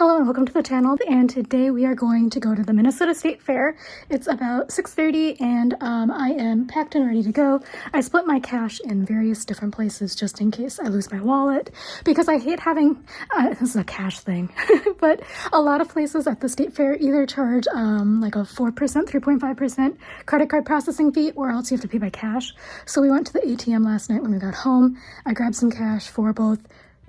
Hello and welcome to the channel, and today we are going to go to the Minnesota State Fair. It's about 6:30 and I am packed and ready to go. I split my cash in various different places just in case I lose my wallet because I hate having, this is a cash thing, but a lot of places at the State Fair either charge like a 4%, 3.5% credit card processing fee, or else you have to pay by cash. So we went to the ATM last night when we got home. I grabbed some cash for both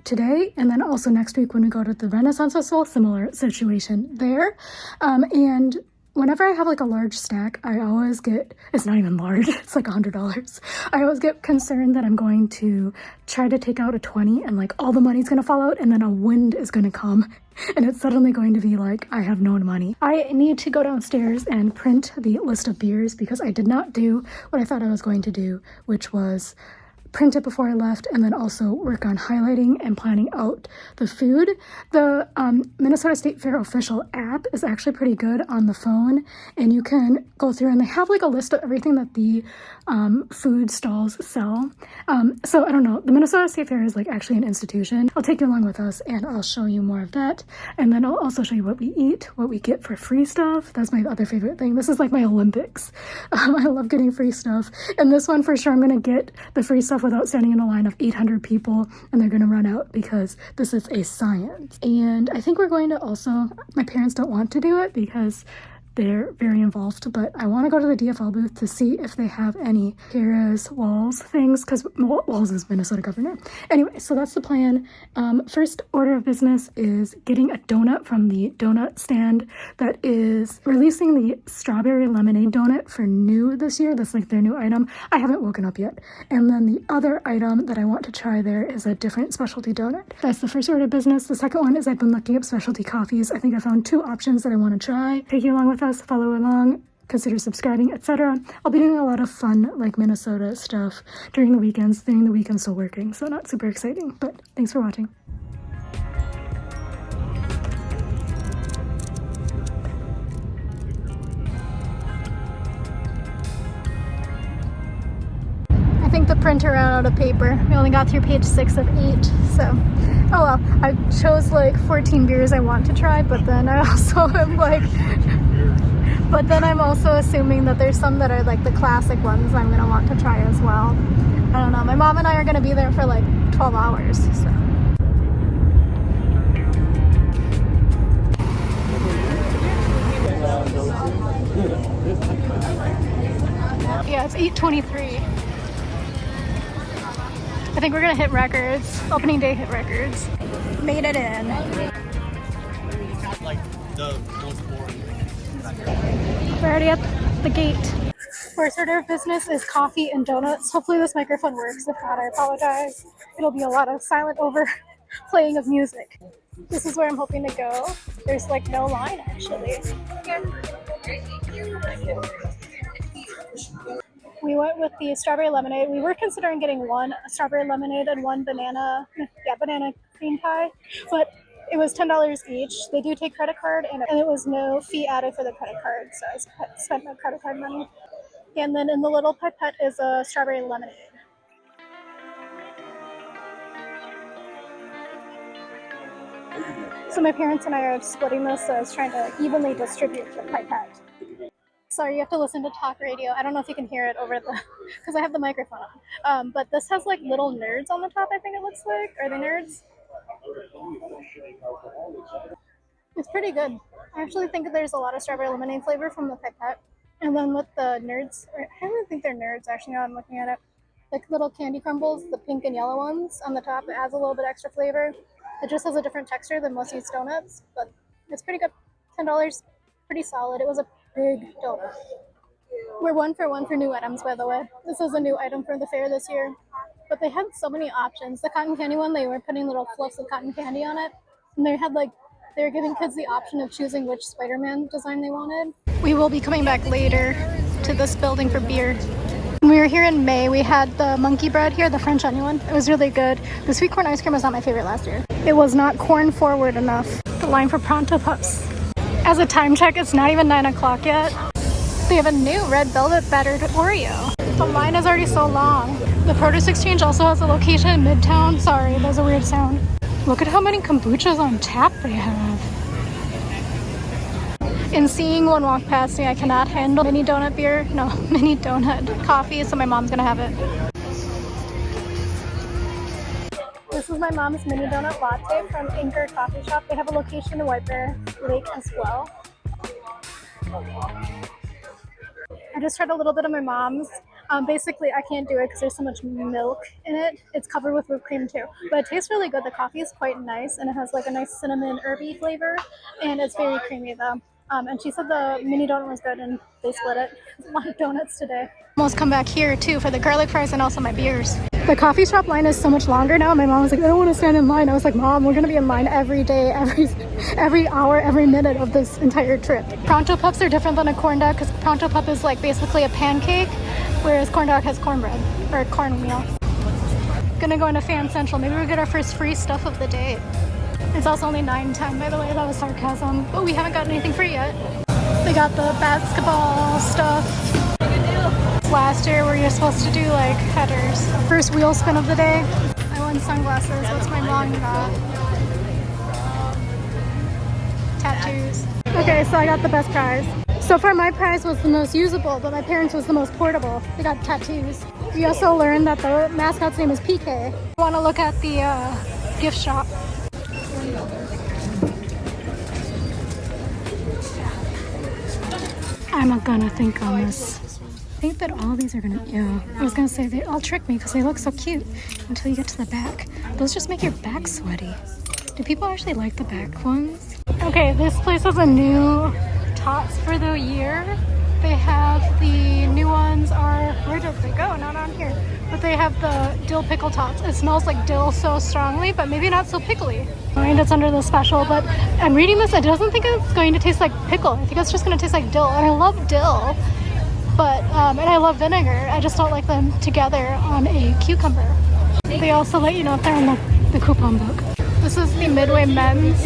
today and then also next week when we go to the Renaissance Festival, similar situation there. And whenever I have like a large stack, I always get, it's not even large, it's like $100. I always get concerned that I'm going to try to take out a 20 and like all the money's gonna fall out and then a wind is gonna come and it's suddenly going to be like I have no money. I need to go downstairs and print the list of beers because I did not do what I thought I was going to do, which was print it before I left and then also work on highlighting and planning out the food. The Minnesota State Fair official app is actually pretty good on the phone, and you can go through and they have like a list of everything that the food stalls sell. So I don't know, the Minnesota State Fair is like actually an institution. I'll take you along with us and I'll show you more of that, and then I'll also show you what we eat, what we get for free stuff. That's my other favorite thing. This is like my Olympics. I love getting free stuff, and this one for sure I'm gonna get the free stuff without standing in a line of 800 people and they're gonna run out because this is a science. And I think we're going to also, my parents don't want to do it because they're very involved, but I want to go to the DFL booth to see if they have any Harris Walls things, because Walls is Minnesota governor. Anyway, so that's the plan. First order of business is getting a donut from the donut stand that is releasing the strawberry lemonade donut for new this year. That's like their new item. I haven't woken up yet. And then the other item that I want to try there is a different specialty donut. That's the first order of business. The second one is I've been looking up specialty coffees. I think I found 2 options that I want to try. Take you along with us, follow along, consider subscribing, etc. I'll be doing a lot of fun like Minnesota stuff during the weekends. During the weekend still working, so not super exciting, but thanks for watching. I think the printer ran out of paper. We only got through page 6 of 8, so oh well. I chose like 14 beers I want to try, but then I also am like, but then I'm also assuming that there's some that are like the classic ones I'm gonna want to try as well. I don't know. My mom and I are gonna be there for like 12 hours, so. Yeah, it's 8:23. I think we're gonna hit records. Opening day hit records. Made it in. Like the most boring. We're already at the gate. First order of business is coffee and donuts. Hopefully this microphone works. If not, I apologize. It'll be a lot of silent overplaying of music. This is where I'm hoping to go. There's like no line actually. We went with the strawberry lemonade. We were considering getting one strawberry lemonade and one banana cream pie, but it was $10 each. They do take credit card, and it was no fee added for the credit card, so I spent my credit card money. And then in the little pipette is a strawberry lemonade. So my parents and I are splitting this, so I was trying to evenly distribute the pipette. Sorry, you have to listen to talk radio. I don't know if you can hear it over the, because I have the microphone on. But this has like little nerds on the top, I think it looks like. Are they nerds? It's pretty good. I actually think there's a lot of strawberry lemonade flavor from the pipette. And then with the nerds, I don't even think they're nerds actually now I'm looking at it. Like little candy crumbles, the pink and yellow ones on the top, it adds a little bit extra flavor. It just has a different texture than most of these donuts, but it's pretty good. $10, pretty solid. It was a big donut. We're 1 for 1 for new items, by the way. This is a new item for the fair this year. But they had so many options. The cotton candy one, they were putting little fluffs of cotton candy on it. And they were giving kids the option of choosing which Spider-Man design they wanted. We will be coming back later to this building for beer. When we were here in May, we had the monkey bread here, the French onion one. It was really good. The sweet corn ice cream was not my favorite last year. It was not corn forward enough. The line for Pronto Pups. As a time check, it's not even 9 o'clock yet. They have a new red velvet battered Oreo. The line is already so long. The produce exchange also has a location in Midtown. Sorry, there's a weird sound. Look at how many kombuchas on tap they have. And seeing one walk past me, I cannot handle mini donut beer. No, mini donut coffee, so my mom's gonna have it. This is my mom's mini donut latte from Anchor Coffee Shop. They have a location in White Bear Lake as well. I just tried a little bit of my mom's. Basically, I can't do it because there's so much milk in it. It's covered with whipped cream too. But it tastes really good. The coffee is quite nice and it has like a nice cinnamon herby flavor. And it's very creamy though. And she said the mini donut was good and they split it. There's a lot of donuts today. Almost come back here too for the garlic fries and also my beers. The coffee shop line is so much longer now. My mom was like, I don't want to stand in line. I was like, Mom, we're going to be in line every day, every hour, every minute of this entire trip. Pronto pups are different than a corn dog because pronto pup is like basically a pancake, whereas corn dog has cornbread or cornmeal. Gonna go into Fan Central. Maybe we'll get our first free stuff of the day. It's also only 9:10, by the way. That was sarcasm. But we haven't gotten anything free yet. They got the basketball stuff. Last year where you're supposed to do like headers. First wheel spin of the day. I won sunglasses. What's my mom got? Tattoos. Okay, so I got the best prize. So far my prize was the most usable, but my parents was the most portable. They got tattoos. We also learned that the mascot's name is PK. I want to look at the gift shop. I'm gonna think on this. I think that all these are gonna, yeah. I was gonna say they all trick me because they look so cute until you get to the back. Those just make your back sweaty. Do people actually like the back ones? Okay, this place has a new tots for the year. They have the new ones are, where did they go? Not on here. But they have the dill pickle tots. It smells like dill so strongly, but maybe not so pickly. I mean, it's under the special, but I'm reading this. It doesn't think it's going to taste like pickle. I think it's just going to taste like dill. And I love dill, but and I love vinegar. I just don't like them together on a cucumber. They also let you know if they're in the coupon book. This is the Midway Men's.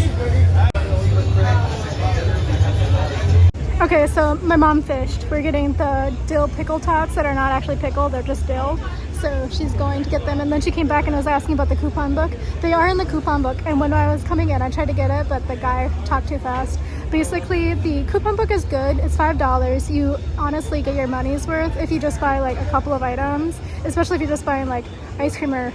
Okay, so my mom fished. We're getting the dill pickle tots that are not actually pickle, they're just dill. So she's going to get them, and then she came back and was asking about the coupon book. They are in the coupon book, and when I was coming in, I tried to get it, but the guy talked too fast. Basically, the coupon book is good. It's $5. You honestly get your money's worth if you just buy like a couple of items, especially if you're just buying like ice cream or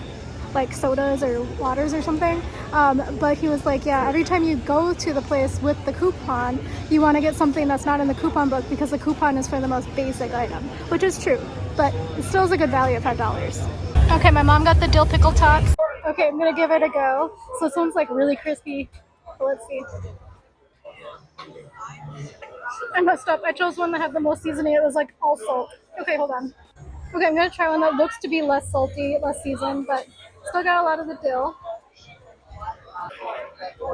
like sodas or waters or something. But he was like, yeah, every time you go to the place with the coupon, you want to get something that's not in the coupon book because the coupon is for the most basic item, which is true, but it still is a good value at $5. Okay, my mom got the dill pickle tots. Okay, I'm gonna give it a go. So this one's like really crispy. So let's see. I messed up. I chose one that had the most seasoning. It was like all salt. Okay, hold on. Okay, I'm gonna try one that looks to be less salty, less seasoned, but still got a lot of the dill.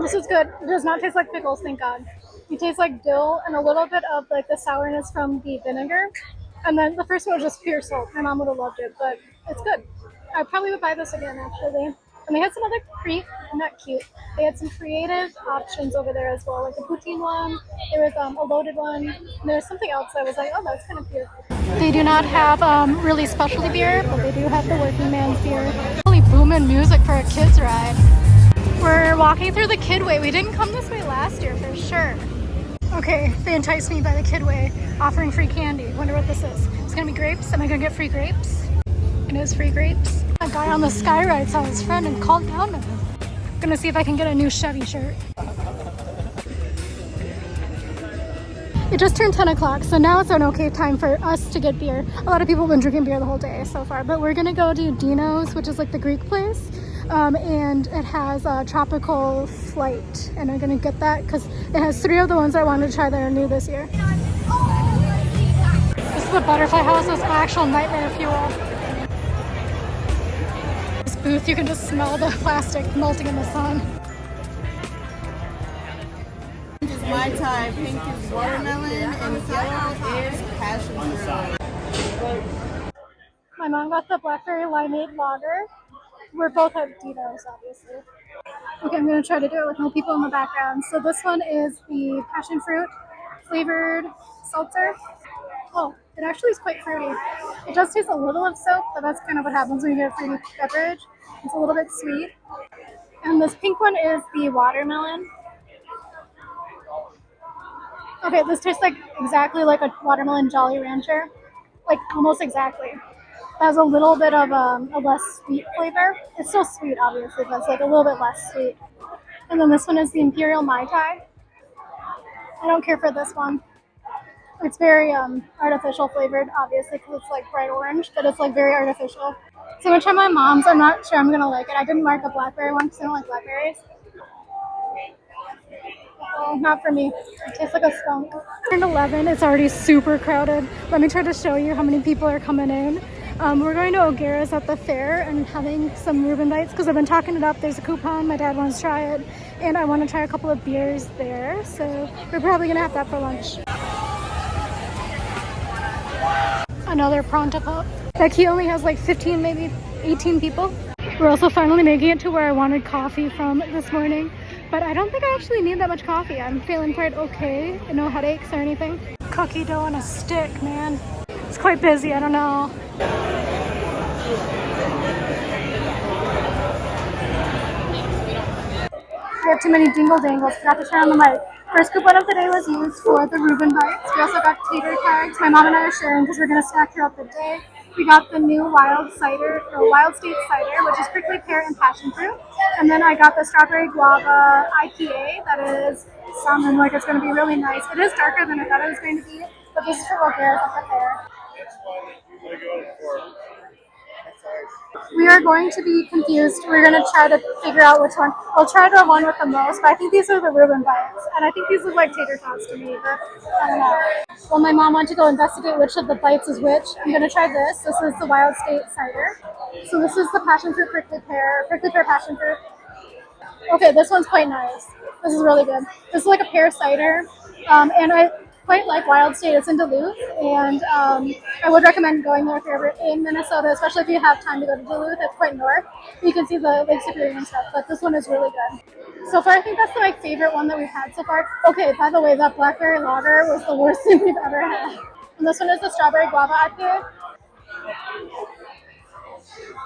This is good. It does not taste like pickles, thank God. It tastes like dill and a little bit of like the sourness from the vinegar. And then the first one was just pure salt. My mom would have loved it, but it's good. I probably would buy this again, actually. And they had some other not cute. They had some creative options over there as well, like a poutine one. There was a loaded one. And there was something else I was like, oh, that's kind of cute. They do not have really specialty beer, but they do have the working man's beer. Really booming music for a kid's ride. We're walking through the Kidway. We didn't come this way last year for sure. Okay, they enticed me by the Kidway, offering free candy. Wonder what this is. It's gonna be grapes. Am I gonna get free grapes? It is free grapes. A guy on the sky ride saw his friend and called down to him. I'm gonna see if I can get a new Chevy shirt. It just turned 10 o'clock, so now it's an okay time for us to get beer. A lot of people have been drinking beer the whole day so far, but we're gonna go to Dino's, which is like the Greek place. And it has a tropical flight, and I'm gonna get that because it has 3 of the ones I wanted to try that are new this year. This is the butterfly house. It's actual nightmare fuel. This booth, you can just smell the plastic melting in the sun. Pink is Mai Tai, pink is watermelon, and yellow is passion fruit. My mom got the blackberry limeade lager. We're both at Dino's, obviously. Okay, I'm gonna try to do it with no people in the background. So this one is the passion fruit flavored seltzer. Oh, it actually is quite fruity. It does taste a little of soap, but that's kind of what happens when you get a fruity beverage. It's a little bit sweet. And this pink one is the watermelon. Okay, this tastes like exactly like a watermelon Jolly Rancher. Like almost exactly. It has a little bit of a less sweet flavor. It's still sweet, obviously, but it's like a little bit less sweet. And then this one is the Imperial Mai Tai. I don't care for this one. It's very artificial flavored, obviously, because it's like bright orange, but it's like very artificial. So I'm gonna try my mom's. I'm not sure I'm gonna like it. I didn't mark a blackberry one because I don't like blackberries. Oh, not for me. It tastes like a skunk. Turned 11. It's already super crowded. Let me try to show you how many people are coming in. We're going to O'Gara's at the fair and having some Reuben bites because I've been talking it up. There's a coupon. My dad wants to try it, and I want to try a couple of beers there. So we're probably gonna have that for lunch. Another pronto pop. Becky only has like 15, maybe 18 people. We're also finally making it to where I wanted coffee from this morning, but I don't think I actually need that much coffee. I'm feeling quite okay, no headaches or anything. Cookie dough on a stick, man. It's quite busy, I don't know. I have too many dingle dangles, forgot to turn on the mic. First coupon of the day was used for the Reuben bites. We also got tater tags. My mom and I are sharing because we're going to snack throughout the day. We got the new wild cider, or wild state cider, which is prickly pear and passion fruit. And then I got the strawberry guava IPA that is sounding like it's going to be really nice. It is darker than I thought it was going to be, but this is for O'Gara's at the fair. We are going to be confused. We're going to try to figure out which one. We'll try the one with the most, but I think these are the Reuben bites. And I think these look like tater tots to me, but I don't know. Well, my mom wanted to go investigate which of the bites is which. I'm going to try this. This is the Wild State Cider. So this is the passion fruit prickly pear passion fruit. Okay, this one's quite nice. This is really good. This is like a pear cider. And I quite like Wild State. It's in Duluth, and I would recommend going there if you're ever in Minnesota, especially if you have time to go to Duluth. It's quite north. You can see the Lake Superior and stuff, but this one is really good. So far, I think that's my favorite one that we've had so far. Okay, by the way, that blackberry lager was the worst thing we've ever had. And this one is the strawberry guava IPA.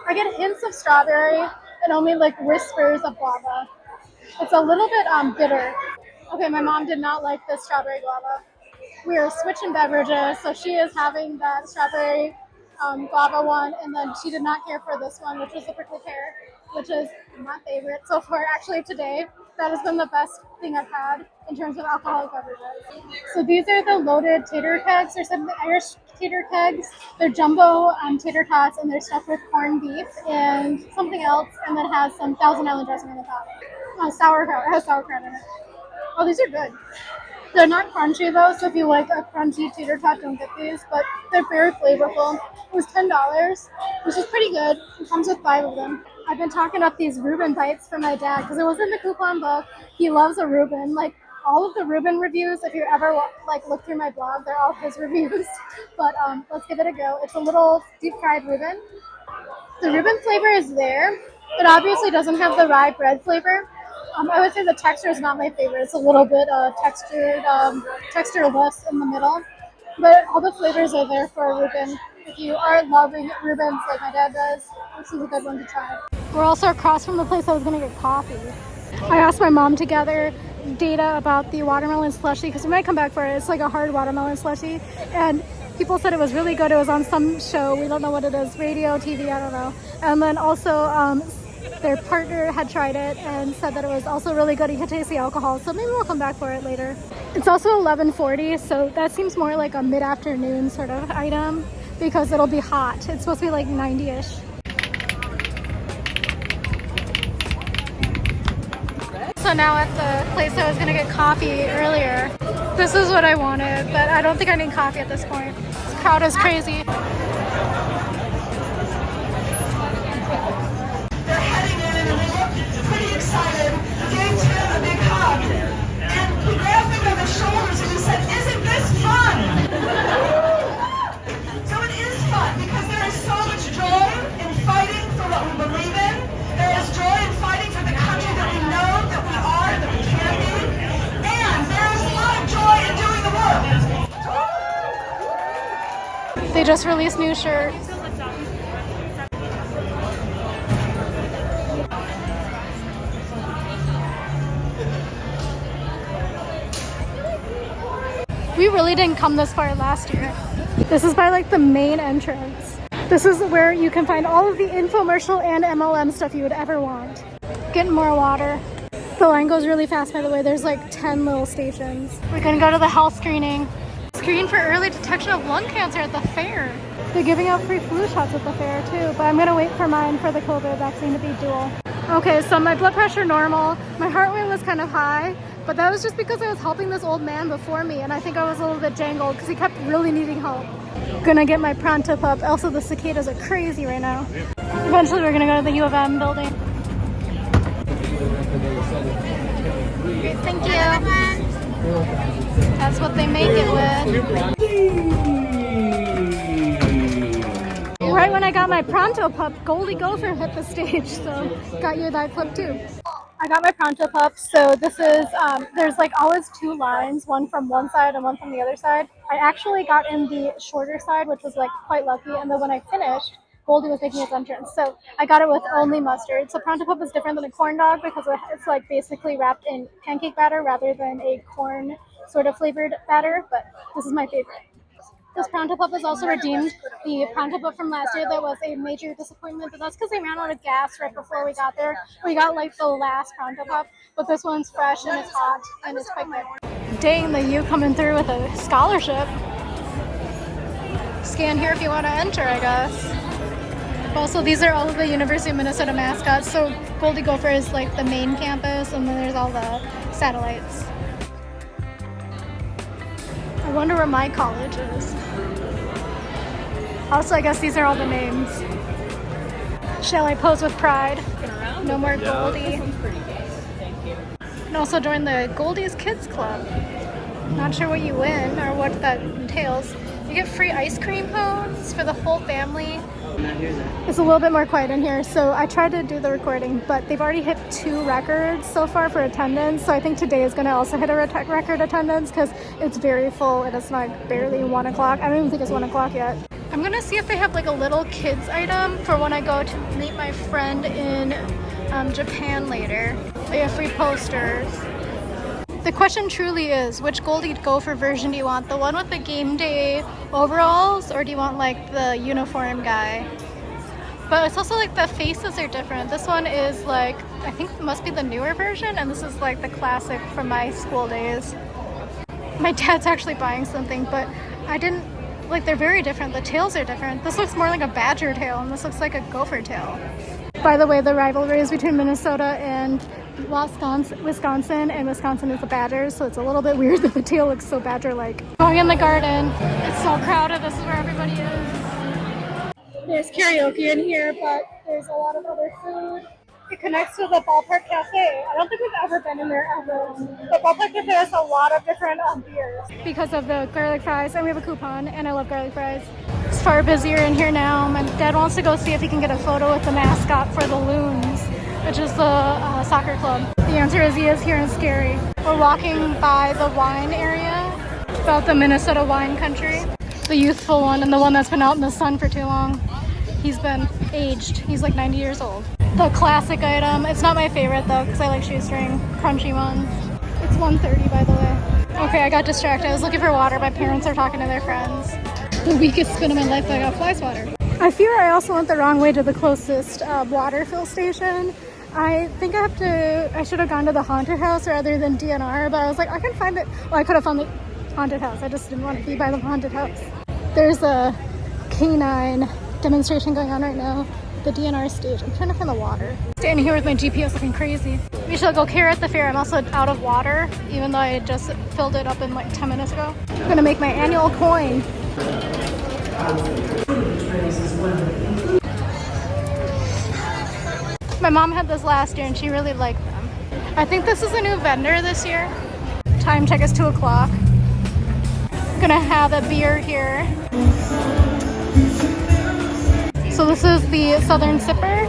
I get hints of strawberry and only like whispers of guava. It's a little bit bitter. Okay, my mom did not like this strawberry guava. We are switching beverages, so she is having that strawberry guava one, and then she did not care for this one, which was the prickly pear, which is my favorite so far. Actually, today, that has been the best thing I've had in terms of alcoholic beverages. So these are the loaded tater kegs, or something, Irish tater kegs. They're jumbo tater tots, and they're stuffed with corned beef and something else, and then has some Thousand Island dressing on the top. Sauerkraut. It has sauerkraut in it. Oh, these are good. They're not crunchy though, so if you like a crunchy tater tot, don't get these, but they're very flavorful. It was $10, which is pretty good. It comes with 5 of them. I've been talking up these Reuben bites for my dad because it was in the coupon book. He loves a Reuben. Like all of the Reuben reviews, if you ever like look through my blog, they're all his reviews. But let's give it a go. It's a little deep fried Reuben. The Reuben flavor is there. It obviously doesn't have the rye bread flavor. I would say the texture is not my favorite. It's a little bit textureless in the middle. But all the flavors are there for a Reuben. If you are loving Reubens like my dad does, this is a good one to try. We're also across from the place I was going to get coffee. I asked my mom to gather data about the watermelon slushie because we might come back for it. It's like a hard watermelon slushie. And people said it was really good. It was on some show. We don't know what it is. Radio, TV, I don't know. And then also their partner had tried it and said that it was also really good. You could taste the alcohol, so maybe we'll come back for it later. It's also 11:40, so that seems more like a mid-afternoon sort of item because it'll be hot. It's supposed to be like 90-ish. So now at the place I was gonna get coffee earlier, this is what I wanted, but I don't think I need coffee at this point. This crowd is crazy. Pretty excited, gave Tim a big hug, and he grabbed me by the shoulders and he said, "Isn't this fun?" So it is fun because there is so much joy in fighting for what we believe in. There is joy in fighting for the country that we know, that we are, that we can be, and there is a lot of joy in doing the work. They just released new shirts. We really didn't come this far last year. This is by like the main entrance. This is where you can find all of the infomercial and MLM stuff you would ever want. Getting more water. The line goes really fast, by the way. There's like 10 little stations. We're gonna go to the health screening. Screen for early detection of lung cancer at the fair. They're giving out free flu shots at the fair too, but I'm gonna wait for mine for the COVID vaccine to be dual. Okay, so my blood pressure normal. My heart rate was kind of high, but that was just because I was helping this old man before me, and I think I was a little bit jangled because he kept really needing help. Gonna get my Pronto Pup. Also, the cicadas are crazy right now. Eventually, we're gonna go to the U of M building. Great, thank you. That's what they make it with. Right when I got my Pronto Pup, Goldie Gopher hit the stage, so got you that clip too. I got my Pronto Pup, so this is, there's like always two lines, one from one side and one from the other side. I actually got in the shorter side, which was like quite lucky, and then when I finished, Goldie was making his entrance, so I got it with only mustard. So Pronto Pup is different than a corn dog because it's like basically wrapped in pancake batter rather than a corn sort of flavored batter, but this is my favorite. This Pronto Pup is also redeemed the Pronto Pup from last year that was a major disappointment, but that's because they ran out of gas right before we got there. We got like the last Pronto Pup, but this one's fresh and it's hot and it's quite good. Dang, the U coming through with a scholarship. Scan here if you want to enter, I guess. Also, these are all of the University of Minnesota mascots. So Goldie Gopher is like the main campus, and then there's all the satellites. I wonder where my college is. Also, I guess these are all the names. Shall I pose with pride? No more Goldie. And also join the Goldie's Kids Club. Not sure what you win or what that entails. You get free ice cream cones for the whole family. It's a little bit more quiet in here, so I tried to do the recording, but they've already hit 2 records so far for attendance, so I think today is going to also hit a record attendance because it's very full and it's like barely 1 o'clock. I don't even think it's 1 o'clock yet. I'm going to see if they have like a little kids item for when I go to meet my friend in Japan later. They have free posters. The question truly is, which Goldie Gopher version do you want? The one with the game day overalls, or do you want like the uniform guy? But it's also like the faces are different. This one is like, I think it must be the newer version, and this is like the classic from my school days. My dad's actually buying something, but I didn't, like they're very different. The tails are different. This looks more like a badger tail, and this looks like a gopher tail. By the way, the rivalry is between Minnesota and Wisconsin, and Wisconsin is the Badgers, so it's a little bit weird that the tail looks so badger-like. Going in the garden. It's so crowded. This is where everybody is. There's karaoke in here, but there's a lot of other food. It connects to the Ballpark Cafe. I don't think we've ever been in there ever. The Ballpark Cafe has a lot of different beers because of the garlic fries, and we have a coupon, and I love garlic fries. It's far busier in here now. My dad wants to go see if he can get a photo with the mascot for the Loons, which is the soccer club. The answer is he is here in Scary. We're walking by the wine area, about the Minnesota wine country. The youthful one and the one that's been out in the sun for too long. He's been aged. He's like 90 years old. The classic item. It's not my favorite though because I like shoestring, crunchy ones. It's $1.30 by the way. Okay, I got distracted. I was looking for water. My parents are talking to their friends. The weakest spin of my life, I got fly swatter. I fear I also went the wrong way to the closest water fill station. I think I should have gone to the haunted house rather than DNR, but I was like, I can find it. Well, I could have found the haunted house. I just didn't want to be by the haunted house. There's a canine demonstration going on right now. The DNR stage. I'm trying to find the water. Standing here with my GPS looking crazy. We shall go here at the fair. I'm also out of water, even though I just filled it up in like 10 minutes ago. I'm gonna make my annual coin. My mom had this last year and she really liked them. I think this is a new vendor this year. Time check is 2 o'clock. Gonna have a beer here. So this is the Southern Sipper,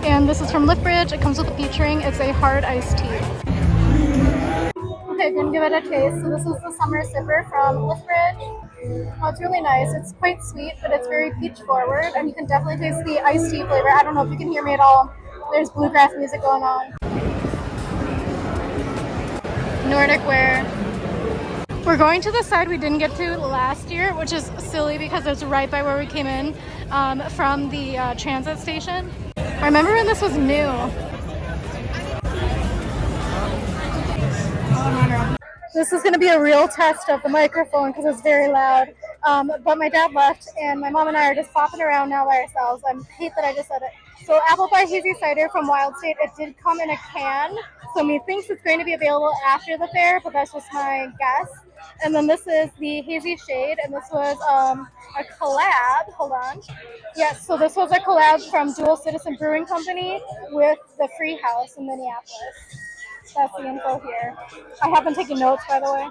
and this is from Liftbridge. It comes with a peach ring. It's a hard iced tea. Okay, gonna give it a taste. So this is the Summer Sipper from Liftbridge. Oh, it's really nice. It's quite sweet, but it's very peach forward, and you can definitely taste the iced tea flavor. I don't know if you can hear me at all. There's bluegrass music going on. Nordic wear. We're going to the side we didn't get to last year, which is silly because it's right by where we came in from the transit station. I remember when this was new. This is going to be a real test of the microphone because it's very loud. But my dad left and my mom and I are just popping around now by ourselves. I hate that I just said it. So apple pie hazy cider from Wild State, it did come in a can. So methinks it's going to be available after the fair, but that's just my guess. And then this is the hazy shade, and this was a collab. Hold on. Yes, so this was a collab from Dual Citizen Brewing Company with the Free House in Minneapolis. That's the info here. I have been taking notes, by the way.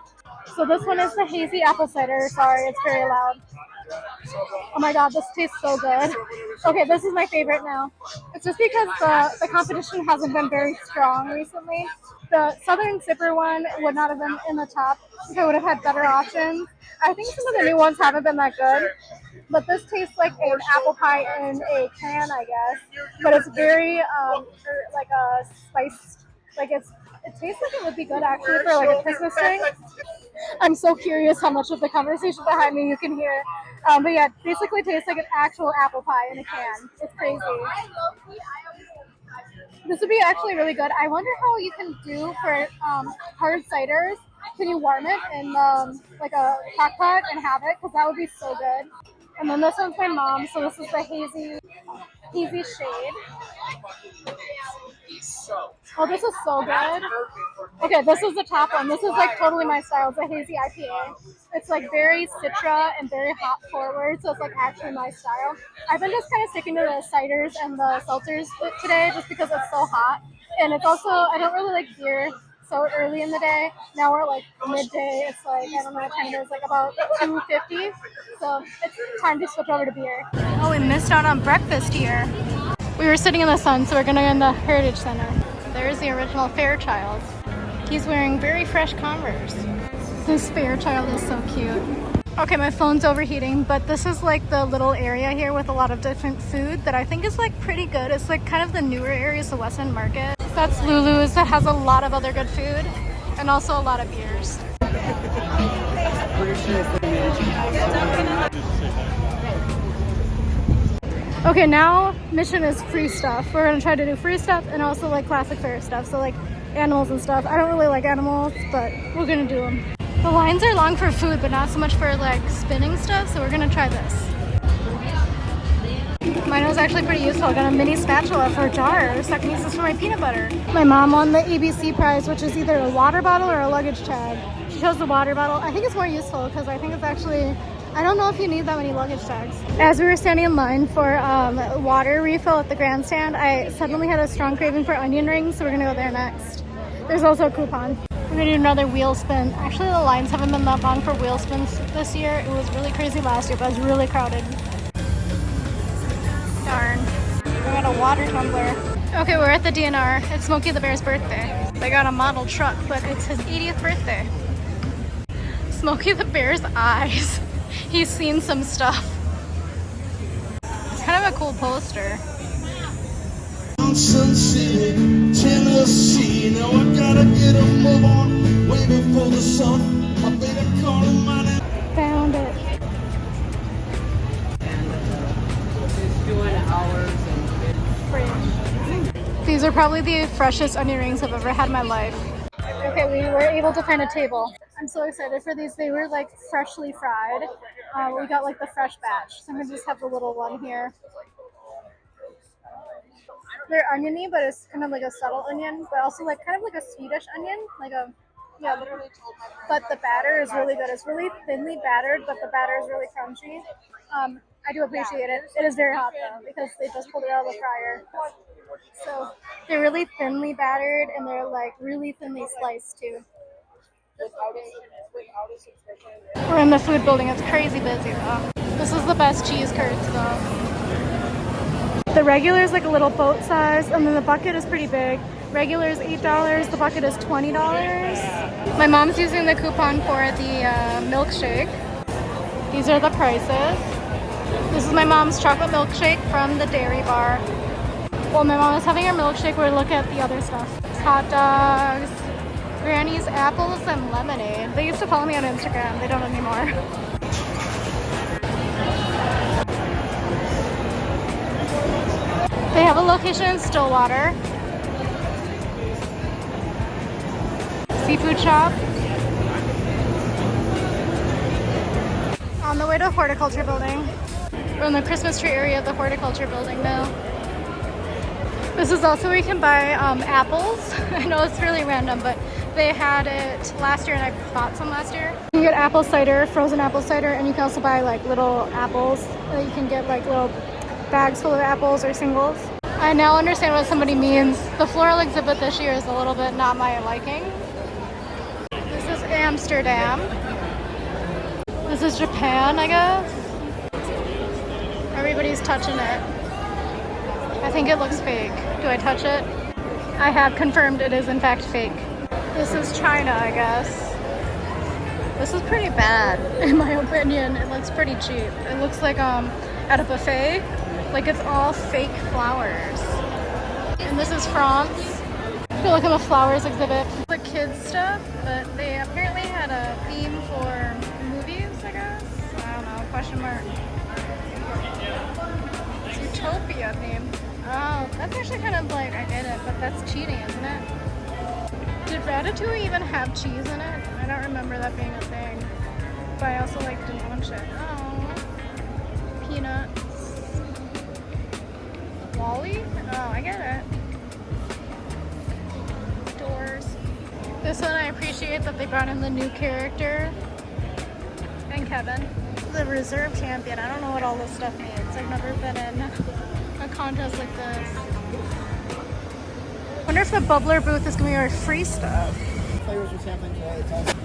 So this one is the hazy apple cider. Sorry, it's very loud. Oh my god, this tastes so good. Okay, this is my favorite now. It's just because the competition hasn't been very strong recently. The Southern Zipper one would not have been in the top if I would have had better options. I think some of the new ones haven't been that good. But this tastes like an apple pie in a can, I guess. But it's very like a spiced, like it tastes like it would be good actually for like a Christmas thing. I'm so curious how much of the conversation behind me you can hear. But yeah, it basically tastes like an actual apple pie in a can. It's crazy. This would be actually really good. I wonder how you can do for hard ciders. Can you warm it in like a crock pot and have it? Because that would be so good. And then this one's my mom. So this is the hazy shade. Oh, this is so good. Okay, this is the top one. This is like totally my style. It's a hazy IPA. It's like very citra and very hop forward, so it's like actually my style. I've been just kind of sticking to the ciders and the seltzers today just because it's so hot. And it's also, I don't really like beer so early in the day. Now we're like midday. It's like, I don't know what time it is, like about 2:50. So it's time to switch over to beer. Oh, we missed out on breakfast here. We were sitting in the sun, so we're gonna go in the Heritage Center. There's the original Fairchild. He's wearing very fresh Converse. This Fairchild is so cute. Okay, my phone's overheating, but this is like the little area here with a lot of different food that I think is like pretty good. It's like kind of the newer areas of West End Market. That's Lulu's that has a lot of other good food and also a lot of beers. Okay, now mission is free stuff. We're gonna try to do free stuff and also like classic fair stuff. So like animals and stuff. I don't really like animals, but we're gonna do them. The lines are long for food, but not so much for like spinning stuff. So we're gonna try this. Mine was actually pretty useful. I got a mini spatula for jars. So I can use this for my peanut butter. My mom won the ABC prize, which is either a water bottle or a luggage tag. She chose the water bottle. I think it's more useful because I think it's actually, I don't know if you need that many luggage tags. As we were standing in line for water refill at the grandstand, I suddenly had a strong craving for onion rings, so we're gonna go there next. There's also a coupon. We're gonna do another wheel spin. Actually, the lines haven't been that long for wheel spins this year. It was really crazy last year, but it was really crowded. Darn. We got a water tumbler. Okay, we're at the DNR. It's Smokey the Bear's birthday. They got a model truck, but it's his 80th birthday. Smokey the Bear's eyes. He's seen some stuff. It's kind of a cool poster. Sun City, Tennessee. Now I gotta get a move on way before the sun. I better call him my name. Found it. These are probably the freshest onion rings I've ever had in my life. Okay, we were able to find a table. I'm so excited for these. They were like freshly fried. We got like the fresh batch. So I'm gonna just have the little one here. They're oniony, but it's kind of like a subtle onion, but also like kind of like a Swedish onion, like a, yeah. But the batter is really good. It's really thinly battered, but the batter is really crunchy. I do appreciate it. It is very hot though because they just pulled it out of the fryer. So they're really thinly battered and they're like really thinly sliced too. We're in the food building. It's crazy busy though. This is the best cheese curds though. The regular is like a little boat size, and then the bucket is pretty big. Regular is $8, the bucket is $20. My mom's using the coupon for the milkshake. These are the prices. This is my mom's chocolate milkshake from the dairy bar. While my mom is having her milkshake, we're looking at the other stuff. Hot dogs. Granny's apples and lemonade. They used to follow me on Instagram. They don't anymore. They have a location in Stillwater. Seafood shop. On the way to the horticulture building. We're in the Christmas tree area of the horticulture building now. This is also where you can buy apples. I know it's really random, but they had it last year and I bought some last year. You can get apple cider, frozen apple cider, and you can also buy like little apples. You can get like little bags full of apples or singles. I now understand what somebody means. The floral exhibit this year is a little bit not my liking. This is Amsterdam. This is Japan, I guess. Everybody's touching it. I think it looks fake. Do I touch it? I have confirmed it is in fact fake. This is China, I guess. This is pretty bad, in my opinion. It looks pretty cheap. It looks like at a buffet, like it's all fake flowers. And this is France. I feel like I'm a flowers exhibit. The kids stuff, but they apparently had a theme for movies, I guess. I don't know, question mark. It's Utopia theme. Oh, that's actually kind of like, I get it, but that's cheating, isn't it? Did Ratatouille even have cheese in it? I don't remember that being a thing. But I also like didn't lunch it. Oh. Peanuts. Wally? Oh, I get it. Doors. This one I appreciate that they brought in the new character. And Kevin. The reserve champion. I don't know what all this stuff means. I've never been in a contest like this. Wonder if the bubbler booth is gonna be our free stuff.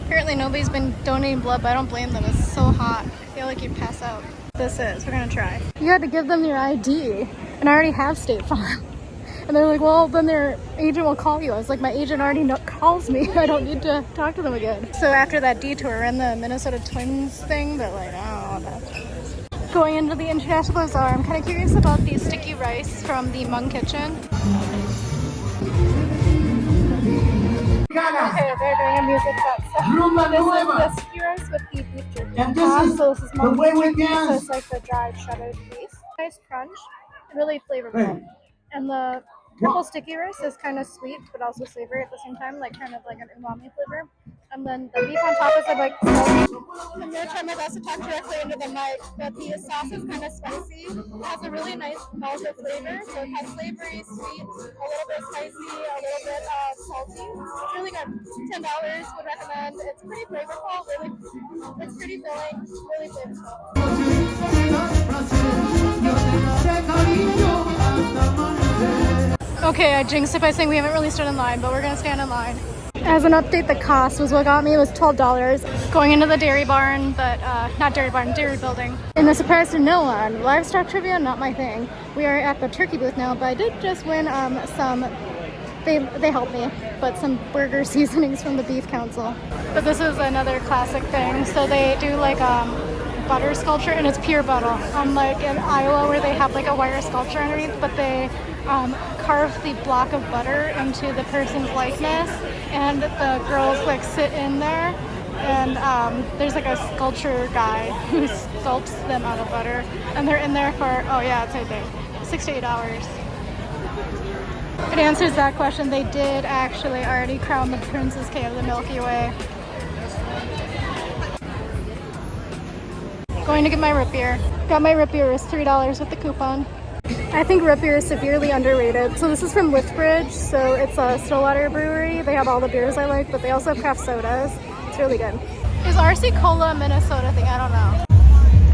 Apparently nobody's been donating blood, but I don't blame them. It's so hot. I feel like you'd pass out. This is. We're gonna try. You had to give them your ID, and I already have State Farm. And they're like, well, then their agent will call you. I was like, my agent already calls me. I don't need to talk to them again. So after that detour, we're in the Minnesota Twins thing, but like, I don't know what that is. Going into the International Bazaar, I'm kind of curious about the sticky rice from the Hmong Kitchen. Okay, they're doing a music set. So this is the sticky rice with the beef jerky. And this is so this is Hmong the way we jerky, so dance. it's like the dried shredded beef. Nice crunch, really flavorful. Hey. And the purple sticky rice is kind of sweet, but also savory at the same time, like kind of like an umami flavor. And then the beef on top is like salty. I'm gonna try my best to talk directly into the mic, but the sauce is kind of spicy. It has a really nice malted flavor, so it has savory, sweet, a little bit spicy, a little bit salty. It's really good. $10, would recommend. It's pretty flavorful, really. It's pretty filling, really flavorful. Okay, I jinxed it by saying we haven't really stood in line, but we're gonna stand in line. As an update, the cost was what got me. It was $12 going into the dairy barn, but not dairy barn, dairy building. And a surprise to no one, livestock trivia, not my thing. We are at the turkey booth now, but I did just win some, they helped me, but some burger seasonings from the beef council. But this is another classic thing. So they do like butter sculpture, and it's pure butter. Unlike in Iowa where they have like a wire sculpture underneath, but they carve the block of butter into the person's likeness, and the girls like sit in there, and there's like a sculpture guy who sculpts them out of butter, and they're in there for, oh yeah, it's I think 6 to 8 hours. It answers that question. They did actually already crown the Princess K of the Milky Way. Going to get my root beer. Got my root beer, it was $3 with the coupon. I think root beer is severely underrated. So this is from Lithbridge, so it's a Stillwater brewery. They have all the beers I like, but they also have craft sodas. It's really good. Is RC Cola a Minnesota thing? I don't know.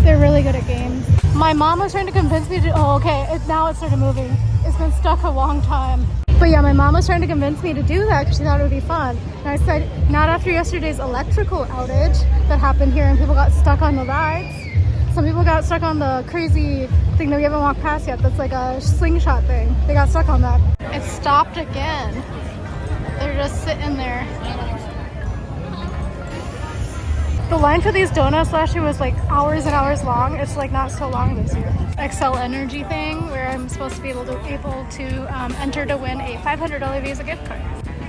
They're really good at games. My mom was trying to convince me to, oh okay, now it started moving. It's been stuck a long time. But yeah, my mom was trying to convince me to do that because she thought it would be fun. And I said, not after yesterday's electrical outage that happened here and people got stuck on the rides. Some people got stuck on the crazy thing that we haven't walked past yet. That's like a slingshot thing. They got stuck on that. It stopped again. They're just sitting there. The line for these donuts last year was like hours and hours long. It's like not so long this year. Excel Energy thing where I'm supposed to be able to enter to win a $500 Visa gift card.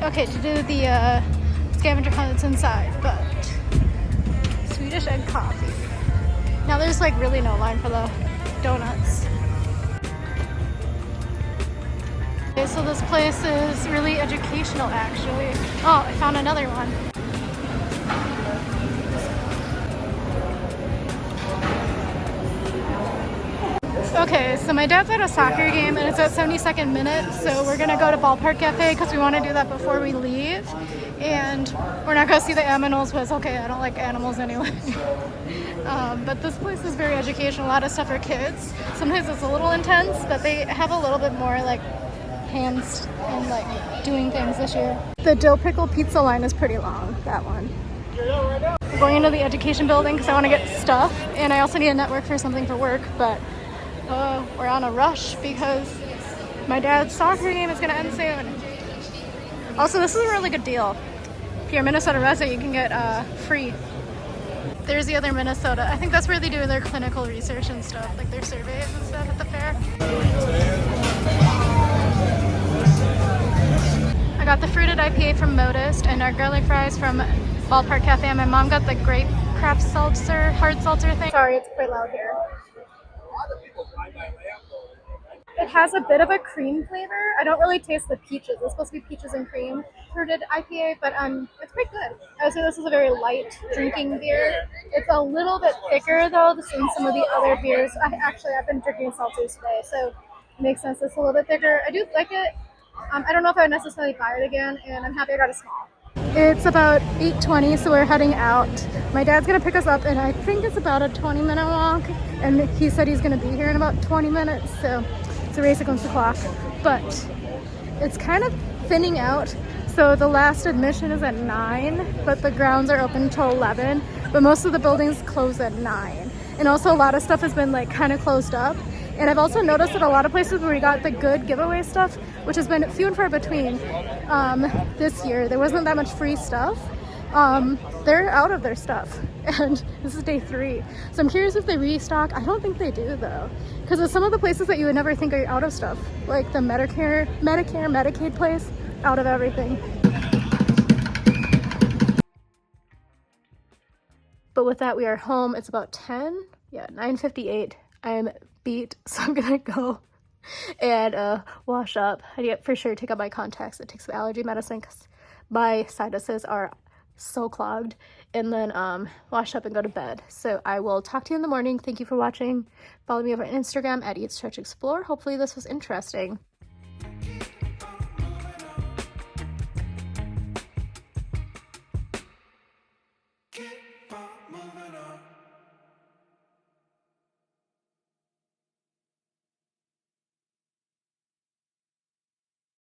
Okay, to do the scavenger hunts inside, but Swedish egg coffee. Now there's like really no line for the donuts. Okay, so this place is really educational actually. Oh, I found another one. Okay, so my dad's at a soccer game and it's at 72nd minute, so we're gonna go to Ballpark Cafe because we want to do that before we leave. And we're not gonna see the animals, but it's okay, I don't like animals anyway. But this place is very educational, a lot of stuff for kids. Sometimes it's a little intense, but they have a little bit more like hands and like doing things this year. The dill pickle pizza line is pretty long, that one. We're going into the education building because I want to get stuff, and I also need a network for something for work, but we're on a rush because my dad's soccer game is going to end soon. Also, this is a really good deal. If you're a Minnesota resident, you can get free. There's the other Minnesota. I think that's where they do their clinical research and stuff, like their surveys and stuff at the fair. I got the fruited IPA from Modist and our garlic fries from Ballpark Cafe, and my mom got the grape craft seltzer, hard seltzer thing. Sorry, it's quite loud here. It has a bit of a cream flavor. I don't really taste the peaches. It's supposed to be peaches and cream fruited IPA, but it's quite good. I would say this is a very light drinking beer. It's a little bit thicker though than some of the other beers. I've been drinking seltzers today, so it makes sense it's a little bit thicker. I do like it. I don't know if I would necessarily buy it again, and I'm happy I got a small. It's about 8:20, so we're heading out. My dad's gonna pick us up, and I think it's about a 20-minute walk, and he said he's gonna be here in about 20 minutes, so it's a race against the clock. But it's kind of thinning out, so the last admission is at 9, but the grounds are open until 11, but most of the buildings close at 9. And also a lot of stuff has been like kind of closed up. And I've also noticed that a lot of places where we got the good giveaway stuff, which has been few and far between this year, there wasn't that much free stuff. They're out of their stuff, and this is day 3. So I'm curious if they restock. I don't think they do though, because with some of the places that you would never think are out of stuff, like the Medicare, Medicaid place, out of everything. But with that, we are home. It's about 9:58. I'm beat, so I'm gonna go and wash up. I need to for sure take out my contacts and take some allergy medicine because my sinuses are so clogged, and then wash up and go to bed. So I will talk to you in the morning. Thank you for watching. Follow me over on Instagram at EatStretchExplore. Hopefully this was interesting.